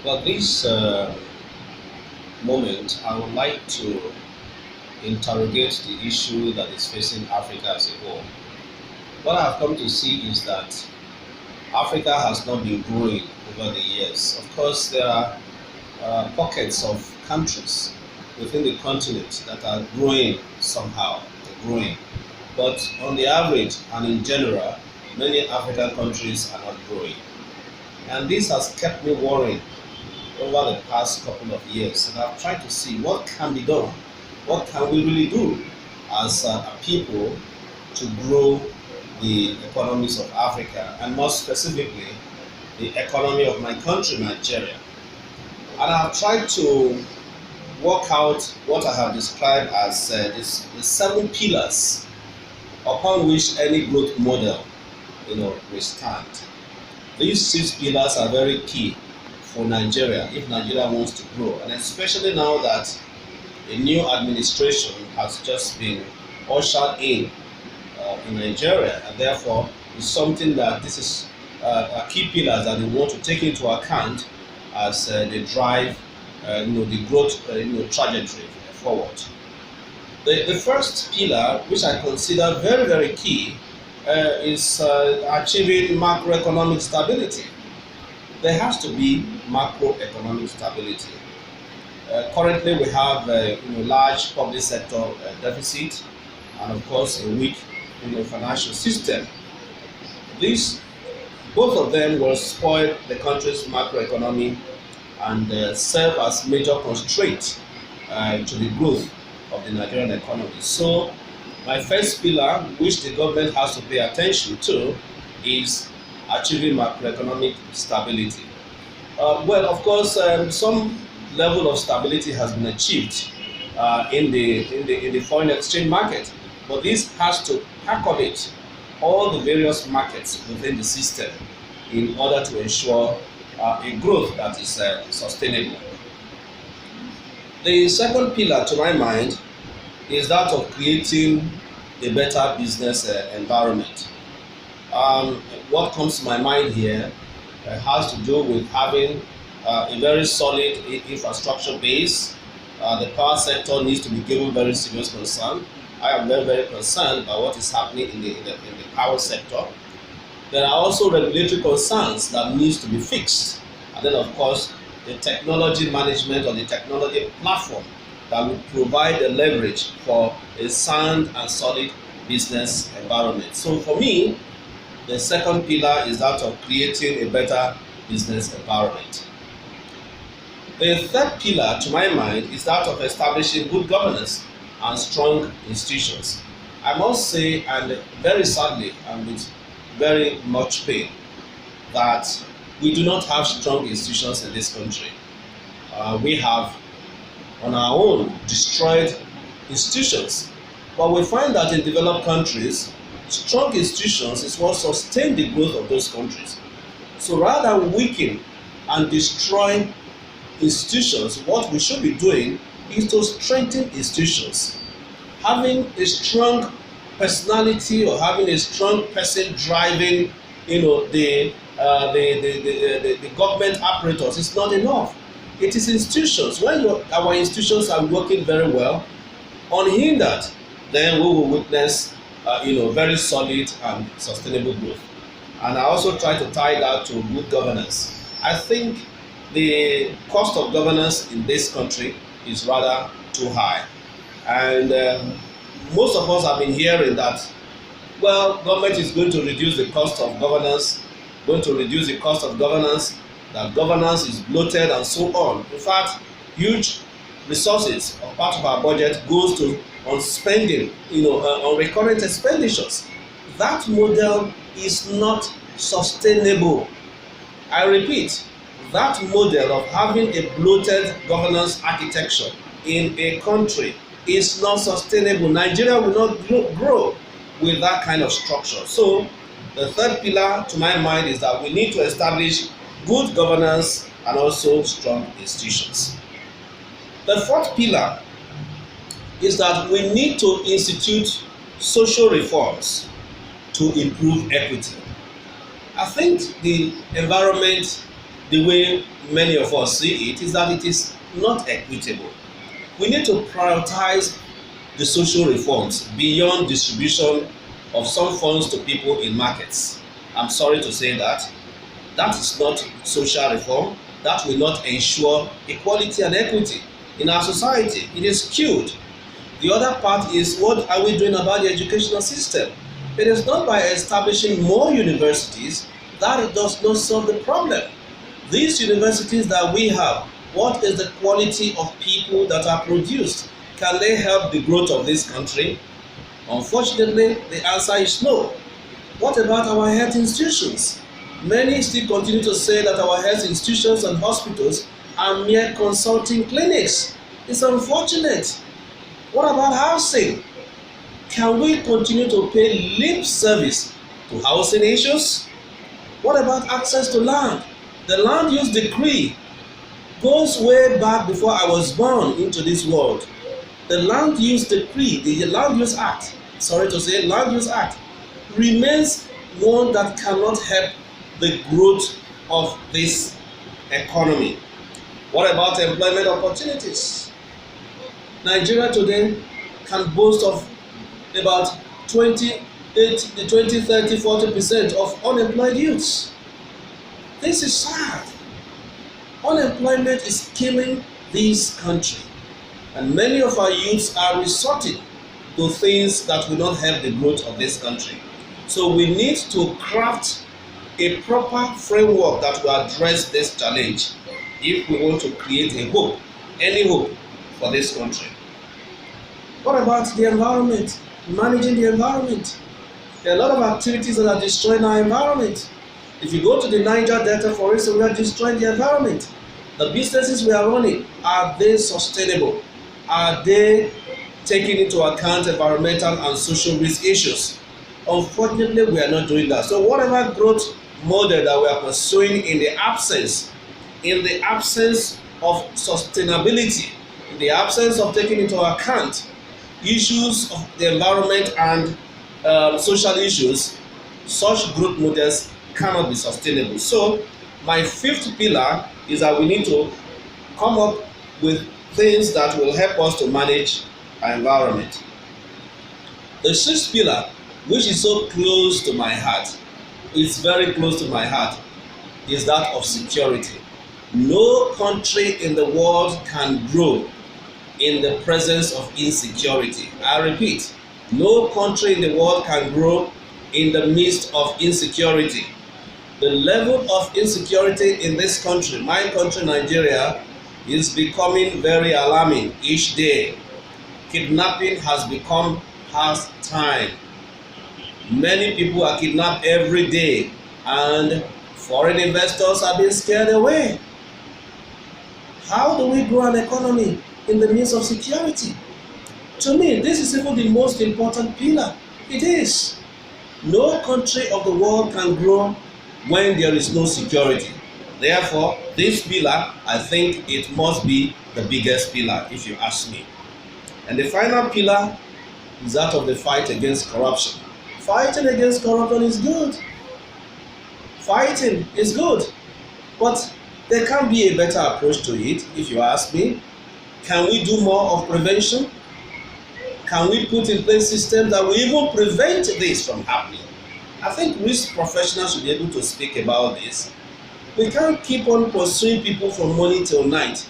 Well, this moment, I would like to interrogate the issue that is facing Africa as a whole. What I've come to see is that Africa has not been growing over the years. Of course, there are pockets of countries within the continent that are growing somehow, they're growing. But on the average and in general, many African countries are not growing. And this has kept me worrying over the past couple of years, and I've tried to see what can be done, what can we really do as a people to grow the economies of Africa, and more specifically, the economy of my country, Nigeria. And I've tried to work out what I have described as the seven pillars upon which any growth model, will stand. These six pillars are very key for Nigeria if Nigeria wants to grow, and especially now that a new administration has just been ushered in Nigeria, and therefore it's something that this is a key pillars that they want to take into account as they drive the growth trajectory forward. The first pillar, which I consider very, very key, is achieving macroeconomic stability. There has to be macroeconomic stability. Currently, we have large public sector deficit, and of course a weak financial system. These both of them will spoil the country's macroeconomy and serve as major constraint to the growth of the Nigerian economy. So, my first pillar, which the government has to pay attention to, is achieving macroeconomic stability. Well, of course, some level of stability has been achieved in the foreign exchange market, but this has to percolate all the various markets within the system in order to ensure a growth that is sustainable. The second pillar, to my mind, is that of creating a better business environment. What comes to my mind here has to do with having a very solid infrastructure base. The power sector needs to be given very serious concern. I am very, very concerned about what is happening in the power sector. There are also regulatory concerns that needs to be fixed. And then, of course, the technology management or the technology platform that will provide the leverage for a sound and solid business environment. So for me, the second pillar is that of creating a better business environment. The third pillar, to my mind, is that of establishing good governance and strong institutions. I must say, and very sadly, and with very much pain, that we do not have strong institutions in this country. We have, on our own, destroyed institutions. But we find that in developed countries, strong institutions is what sustain the growth of those countries. So rather than weaken and destroy institutions, what we should be doing is to strengthen institutions. Having a strong personality or having a strong person driving, the government apparatus is not enough. It is institutions. When our institutions are working very well, unhindered, then we will witness, very solid and sustainable growth. And I also try to tie that to good governance. I think the cost of governance in this country is rather too high. And most of us have been hearing that, well, government is going to reduce the cost of governance, that governance is bloated and so on. In fact, huge resources of part of our budget goes to on spending, on recurrent expenditures. That model is not sustainable. I repeat, that model of having a bloated governance architecture in a country is not sustainable. Nigeria will not grow with that kind of structure. So the third pillar, to my mind, is that we need to establish good governance and also strong institutions. The fourth pillar is that we need to institute social reforms to improve equity. I think the environment the way many of us see it is that it is not equitable. We need to prioritize the social reforms beyond distribution of some funds to people in markets. I'm sorry to say that. That is not social reform. That will not ensure equality and equity in our society. It is skewed. The other part is, what are we doing about the educational system? It is not by establishing more universities that it does not solve the problem. These universities that we have, what is the quality of people that are produced? Can they help the growth of this country? Unfortunately, the answer is no. What about our health institutions? Many still continue to say that our health institutions and hospitals are mere consulting clinics. It's unfortunate. What about housing? Can we continue to pay lip service to housing issues? What about access to land? The land use decree goes way back before I was born into this world. The land use decree, the land use act, sorry to say, land use act remains one that cannot help the growth of this economy. What about employment opportunities? Nigeria today can boast of about 30, 40% of unemployed youths. This is sad. Unemployment is killing this country, and many of our youths are resorting to things that will not help the growth of this country. So we need to craft a proper framework that will address this challenge if we want to create a hope, any hope for this country. What about the environment? Managing the environment. There are a lot of activities that are destroying our environment. If you go to the Niger Delta, for instance, we are destroying the environment. The businesses we are running, are they sustainable? Are they taking into account environmental and social risk issues? Unfortunately, we are not doing that. So whatever growth model that we are pursuing in the absence of sustainability, in the absence of taking into account issues of the environment and social issues, such growth models cannot be sustainable. So my fifth pillar is that we need to come up with things that will help us to manage our environment. The sixth pillar, which is so close to my heart, is very close to my heart, is that of security. No country in the world can grow in the presence of insecurity. I repeat, no country in the world can grow in the midst of insecurity. The level of insecurity in this country, my country, Nigeria, is becoming very alarming each day. Kidnapping has become pastime. Many people are kidnapped every day, and foreign investors are being scared away. How do we grow an economy in the midst of security? To me, this is even the most important pillar. It is. No country of the world can grow when there is no security. Therefore, this pillar, I think it must be the biggest pillar, if you ask me. And the final pillar is that of the fight against corruption. Fighting against corruption is good. Fighting is good. But there can be a better approach to it, if you ask me. Can we do more of prevention? Can we put in place systems that will even prevent this from happening? I think risk professionals should be able to speak about this. We can't keep on pursuing people from morning till night.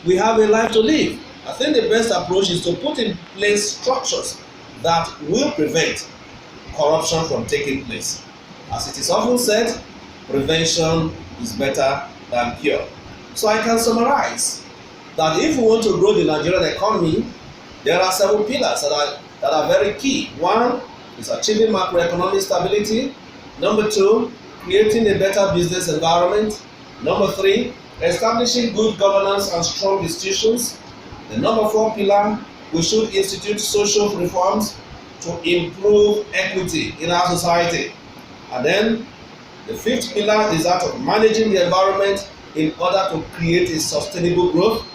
We have a life to live. I think the best approach is to put in place structures that will prevent corruption from taking place. As it is often said, prevention is better than cure. So I can summarize that if we want to grow the Nigerian economy, there are several pillars that are very key. One is achieving macroeconomic stability. Number two, creating a better business environment. Number three, establishing good governance and strong institutions. The number four pillar, we should institute social reforms to improve equity in our society. And then the fifth pillar is that of managing the environment in order to create a sustainable growth.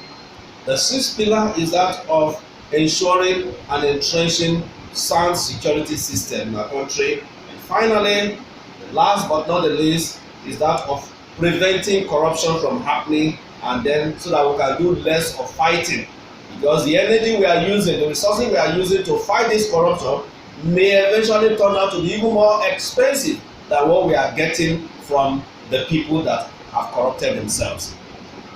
The sixth pillar is that of ensuring and entrenching sound security system in our country. And finally, the last but not the least, is that of preventing corruption from happening, and then so that we can do less of fighting, because the energy we are using, the resources we are using to fight this corruption may eventually turn out to be even more expensive than what we are getting from the people that have corrupted themselves.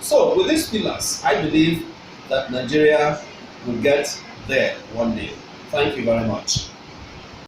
So with these pillars, I believe that Nigeria will get there one day. Thank you very much.